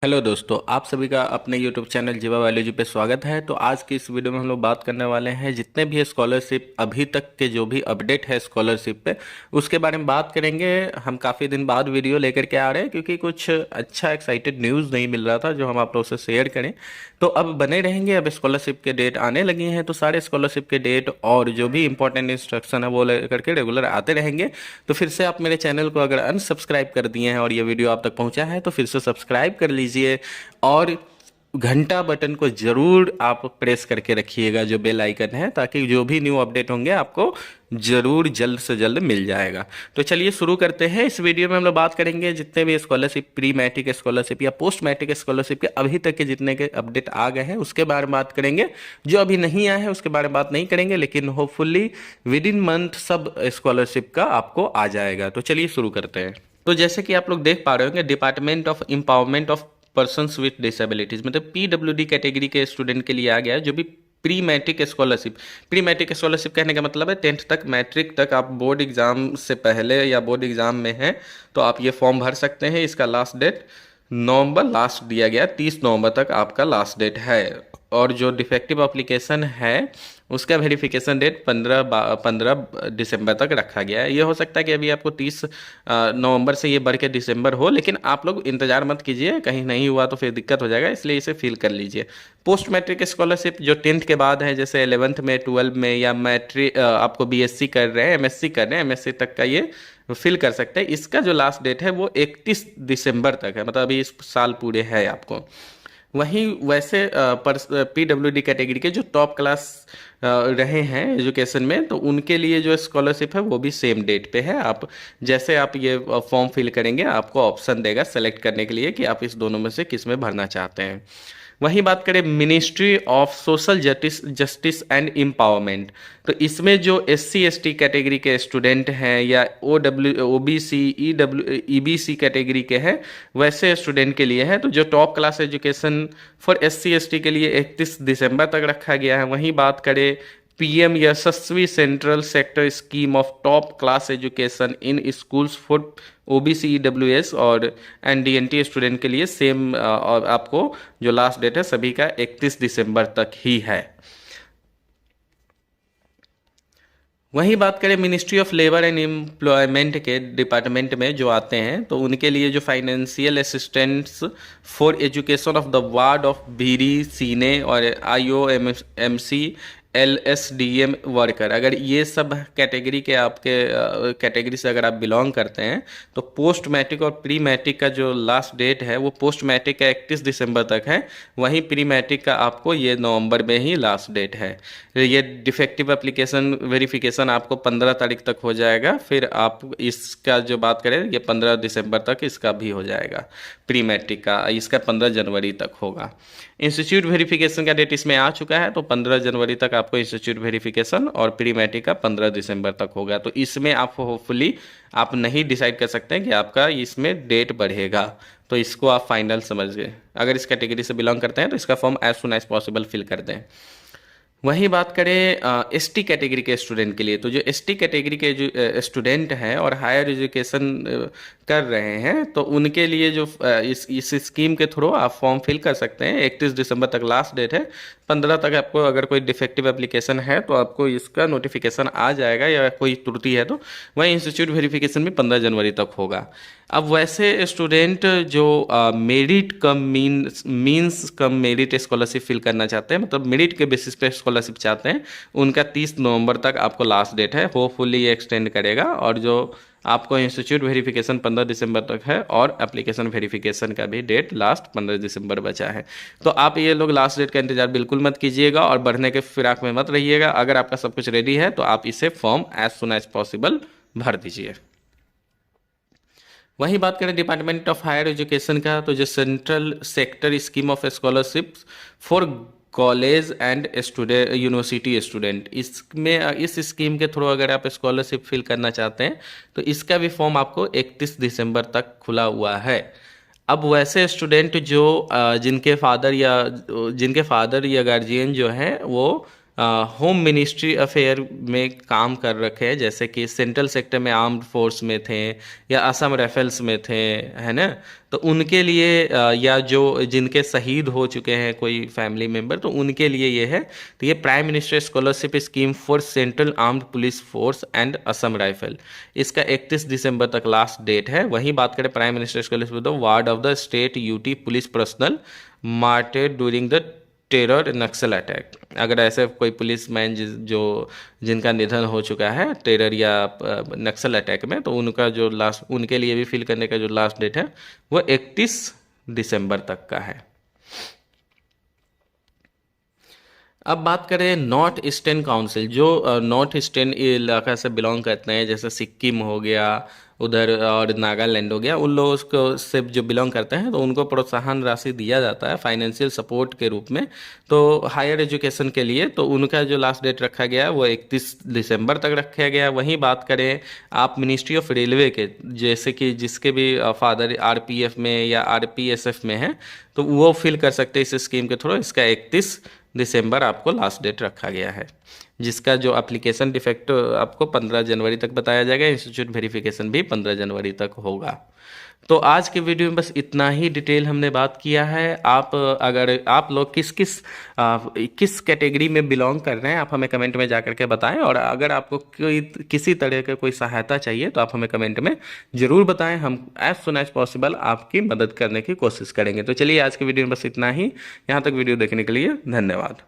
Hello दोस्तों, आप सभी का अपने YouTube चैनल जीवा बायोलॉजी पे स्वागत है। तो आज की इस वीडियो में हम लोग बात करने वाले हैं जितने भी स्कॉलरशिप अभी तक के जो भी अपडेट है स्कॉलरशिप पे उसके बारे में बात करेंगे। हम काफ़ी दिन बाद वीडियो लेकर के आ रहे हैं क्योंकि कुछ अच्छा एक्साइटेड न्यूज़ नहीं मिल रहा था जो हम आप लोगों से शेयर करें। तो अब बने रहेंगे। अब स्कॉलरशिप के डेट आने लगे हैं तो सारे स्कॉलरशिप के डेट और जो भी इंपॉर्टेंट इंस्ट्रक्शन है वो लेकर के रेगुलर आते रहेंगे। तो फिर से आप मेरे चैनल को अगर अनसब्सक्राइब कर दिए हैं और ये वीडियो आप तक पहुंचा है तो फिर से सब्सक्राइब कर लीजिए और घंटा बटन को जरूर आप प्रेस करके रखिएगा जो बेल आइकन है, ताकि जो भी न्यू अपडेट होंगे आपको जरूर जल्द से जल्द मिल जाएगा। तो चलिए शुरू करते हैं। इस वीडियो में हम लोग बात करेंगे जितने भी स्कॉलरशिप, प्री मैट्रिक स्कॉलरशिप या पोस्ट मैट्रिक स्कॉलरशिप के अभी तक के जितने के अपडेट आ गए हैं उसके बारे में बात करेंगे। जो अभी नहीं आए हैं उसके बारे में बात नहीं करेंगे, लेकिन होपफुली विद इन मंथ सब स्कॉलरशिप का आपको आ जाएगा। तो चलिए शुरू करते हैं। तो जैसे कि आप लोग देख पा रहे होंगे, department of empowerment of persons with disabilities मतलब पीडब्ल्यूडी कैटेगरी के स्टूडेंट के लिए आ गया है जो भी pre matric scholarship. Pre matric scholarship कहने का मतलब है 10th तक, मैट्रिक तक आप बोर्ड एग्जाम से पहले या बोर्ड एग्जाम में हैं तो आप ये फॉर्म भर सकते हैं। इसका लास्ट डेट नवंबर लास्ट दिया गया, 30 नवंबर तक आपका लास्ट डेट है। और जो डिफेक्टिव एप्लीकेशन है उसका वेरिफिकेशन डेट 15 दिसंबर तक रखा गया है। ये हो सकता है कि अभी आपको 30 नवंबर से ये बढ़ के दिसंबर हो, लेकिन आप लोग इंतजार मत कीजिए, कहीं नहीं हुआ तो फिर दिक्कत हो जाएगा, इसलिए इसे फिल कर लीजिए। पोस्ट मैट्रिक स्कॉलरशिप जो 10th के बाद है, जैसे 11th में, 12 में या मैट्रिक आपको बीएससी कर रहे हैं, एमएससी कर रहे हैं, एमएससी तक का ये फिल कर सकते हैं। इसका जो लास्ट डेट है वो 31 दिसंबर तक है, मतलब अभी इस साल पूरे है आपको। वहीं वैसे पीडब्ल्यूडी कैटेगरी के जो टॉप क्लास रहे हैं एजुकेशन में, तो उनके लिए जो स्कॉलरशिप है वो भी सेम डेट पे है। आप जैसे आप ये फॉर्म फिल करेंगे आपको ऑप्शन देगा सेलेक्ट करने के लिए कि आप इस दोनों में से किस में भरना चाहते हैं। वहीं बात करें ministry of social justice and empowerment, तो इसमें जो एससी एसटी कैटेगरी के स्टूडेंट हैं या ओबीसी ईबीसी कैटेगरी के हैं वैसे स्टूडेंट के लिए है। तो जो top class education for SC ST के लिए 31 दिसंबर तक रखा गया है। वहीं बात करें PM Yashasvi central sector scheme of top class education in schools for OBC EWS और एनडीएनटी स्टूडेंट के लिए सेम, और आपको जो लास्ट डेट है सभी का 31 दिसंबर तक ही है। वहीं बात करें ministry of labour and employment के डिपार्टमेंट में जो आते हैं, तो उनके लिए जो financial assistants for education of the ward of भीरी सीने और आईओएमसी एलएसडीएम वर्कर, अगर ये सब कैटेगरी के आपके कैटेगरी से अगर आप बिलोंग करते हैं तो पोस्ट मैट्रिक और प्री मैट्रिक का जो लास्ट डेट है वो पोस्ट मैट्रिक का 31 दिसंबर तक है। वहीं प्री मैट्रिक का आपको ये नवंबर में ही लास्ट डेट है। ये डिफेक्टिव एप्लीकेशन वेरिफिकेशन आपको 15 तारीख तक हो जाएगा। फिर आप इसका जो बात करें ये 15 दिसंबर तक इसका भी हो जाएगा। प्री मैट्रिक का इसका 15 जनवरी तक होगा। इंस्टीट्यूट वेरिफिकेशन का डेट इसमें आ चुका है, तो 15 जनवरी तक आपको इंस्टीट्यूट वेरिफिकेशन और प्री मैट्रिक का 15 दिसंबर तक होगा। तो इसमें आप होपफुली आप नहीं डिसाइड कर सकते हैं कि आपका इसमें डेट बढ़ेगा, तो इसको आप फाइनल समझ गए। अगर इस कैटेगरी से बिलोंग करते हैं तो इसका form as soon as possible fill कर दें। वहीं बात करें एसटी कैटेगरी के स्टूडेंट के लिए, तो जो एसटी कैटेगरी के जो स्टूडेंट हैं और हायर एजुकेशन कर रहे हैं तो उनके लिए जो इस स्कीम के थ्रू आप फॉर्म फिल कर सकते हैं। 31 दिसंबर तक लास्ट डेट है। 15 तक आपको अगर कोई डिफेक्टिव एप्लीकेशन है तो आपको इसका नोटिफिकेशन आ जाएगा, या कोई त्रुटि है तो वहीं इंस्टीट्यूट वेरिफिकेशन भी 15 जनवरी तक होगा। अब वैसे स्टूडेंट जो merit cum means cum merit scholarship fill करना चाहते हैं, मतलब मेरिट के बेसिस पे स्कॉलरशिप चाहते हैं, उनका 30 नवंबर तक आपको लास्ट डेट है। होपफुली ये एक्सटेंड करेगा। और जो आपको इंस्टीट्यूट वेरिफिकेशन 15 दिसंबर तक है और एप्लीकेशन वेरिफिकेशन का भी डेट लास्ट 15 दिसंबर बचा है। तो आप ये लोग लास्ट डेट का इंतजार बिल्कुल मत कीजिएगा और बढ़ने के फिराक में मत रहिएगा। अगर आपका सब कुछ रेडी है तो आप इसे form as soon as possible भर दीजिए। वहीं बात करें डिपार्टमेंट ऑफ हायर एजुकेशन का, तो जो central sector scheme of scholarship for college and student university student, इसमें इस स्कीम के थ्रू अगर आप स्कॉलरशिप फिल करना चाहते हैं तो इसका भी फॉर्म आपको 31 दिसंबर तक खुला हुआ है। अब वैसे स्टूडेंट जो जिनके फादर या गार्जियन जो हैं वो होम मिनिस्ट्री अफेयर में काम कर रखे हैं, जैसे कि सेंट्रल सेक्टर में आर्म्ड फोर्स में थे या असम राइफल्स में थे, है ना। तो उनके लिए या जो जिनके शहीद हो चुके हैं कोई फैमिली मेम्बर, तो उनके लिए ये है। तो ये prime minister scholarship scheme for central armed police force and Assam rifle, इसका 31 दिसंबर तक लास्ट डेट है। वहीं बात करें prime minister scholarship the ward of the state UT police personal मार्टेड during the terror Naxal attack, अगर ऐसे कोई पुलिस मैन जो जिनका निधन हो चुका है टेरर या नक्सल अटैक में, तो उनका जो लास्ट, उनके लिए भी फिल करने का जो लास्ट डेट है वो 31 दिसंबर तक का है। अब बात करें नॉर्थ ईस्टर्न काउंसिल, जो नॉर्थ ईस्टर्न इलाका से बिलोंग करते हैं, जैसे सिक्किम हो गया उधर और नागालैंड हो गया, उन लोगों को से जो बिलोंग करते हैं तो उनको प्रोत्साहन राशि दिया जाता है फाइनेंशियल सपोर्ट के रूप में, तो हायर एजुकेशन के लिए। तो उनका जो लास्ट डेट रखा गया है वो 31 दिसंबर तक रखा गया है। वहीं बात करें आप मिनिस्ट्री ऑफ रेलवे के, जैसे कि जिसके भी फादर आरपीएफ में या आरपीएसएफ में है, तो वो फिल कर सकते हैं इस स्कीम के थ्रू। इसका 31 दिसंबर आपको लास्ट डेट रखा गया है, जिसका जो एप्लीकेशन डिफेक्ट आपको 15 जनवरी तक बताया जाएगा। इंस्टीट्यूट वेरिफिकेशन भी 15 जनवरी तक होगा। तो आज के वीडियो में बस इतना ही डिटेल हमने बात किया है। आप अगर आप लोग किस कैटेगरी में बिलोंग कर रहे हैं, आप हमें कमेंट में जा करके बताएं, और अगर आपको कोई किसी तरह का कोई सहायता चाहिए तो आप हमें कमेंट में ज़रूर बताएं। हम एज सुन एज पॉसिबल आपकी मदद करने की कोशिश करेंगे। तो चलिए आज के वीडियो में बस इतना ही। यहाँ तक वीडियो देखने के लिए धन्यवाद।